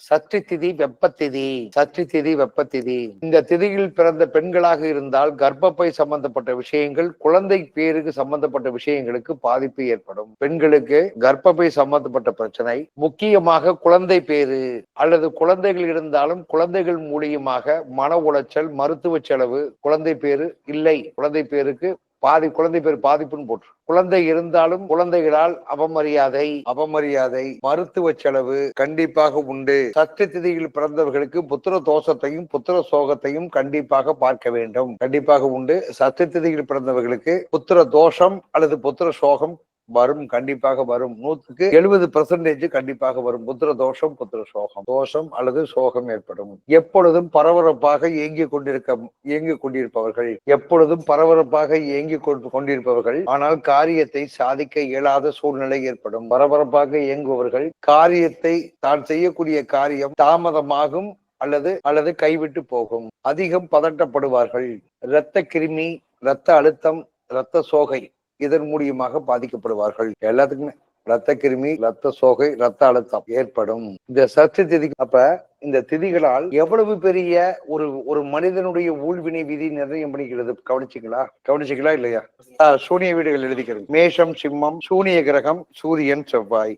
சஷ்டி திதி வெப்பத்திதி. சஷ்டி திதி வெப்பத்திதி. இந்த திதியில் பிறந்த பெண்களாக இருந்தால் கர்ப்பப்பை சம்பந்தப்பட்ட விஷயங்கள், குழந்தை பேருக்கு சம்பந்தப்பட்ட விஷயங்களுக்கு பாதிப்பு ஏற்படும். பெண்களுக்கு கர்ப்பப்பை சம்பந்தப்பட்ட பிரச்சனை, முக்கியமாக குழந்தை பேரு அல்லது குழந்தைகள் இருந்தாலும் குழந்தைகள் மூலியமாக மன உளைச்சல், மருத்துவ செலவு, குழந்தை பேரு இல்லை, குழந்தை பேருக்கு குழந்தை பேர் பாதிப்புன்னு போட்டு, குழந்தை இருந்தாலும் குழந்தைகளால் அவமரியாதை, மருத்துவ செலவு கண்டிப்பாக உண்டு. சஷ்டி திதியில் பிறந்தவர்களுக்கு புத்திர தோஷத்தையும் புத்திர சோகத்தையும் கண்டிப்பாக பார்க்க வேண்டும். கண்டிப்பாக உண்டு. சஷ்டி திதியில் பிறந்தவர்களுக்கு புத்திர தோஷம் அல்லது புத்திர சோகம் வரும். கண்டிப்பாக வரும். 70% கண்டிப்பாக வரும். புத்திர தோஷம், புத்திர தோஷம் அல்லது சோகம் ஏற்படும். எப்பொழுதும் பரபரப்பாக இயங்கிக் கொண்டிருப்பவர்கள், எப்பொழுதும் பரபரப்பாக இயங்கிக் கொண்டிருப்பவர்கள், ஆனால் காரியத்தை சாதிக்க இயலாத சூழ்நிலை ஏற்படும். பரபரப்பாக இயங்குபவர்கள் காரியத்தை, தான் செய்யக்கூடிய காரியம் தாமதமாகும் அல்லது கைவிட்டு போகும். அதிகம் பதட்டப்படுவார்கள். இரத்த கிருமி, இரத்த அழுத்தம், இரத்த சோகை இதன் மூலியமாக பாதிக்கப்படுவார்கள். எல்லாத்துக்குமே இரத்த கிருமி, இரத்த சோகை, இரத்த அழுத்தம் ஏற்படும் இந்த சஷ்டி திதி. அப்ப இந்த திதிகளால் எவ்வளவு பெரிய ஒரு மனிதனுடைய ஊழ்வினை விதி நிர்ணயம் பண்ணிக்கிறது. கவனிச்சிங்களா இல்லையா? சூனிய வீடுகள் எழுதிக்கிறது. மேஷம், சிம்மம், சூனிய கிரகம், சூரியன், செவ்வாய்.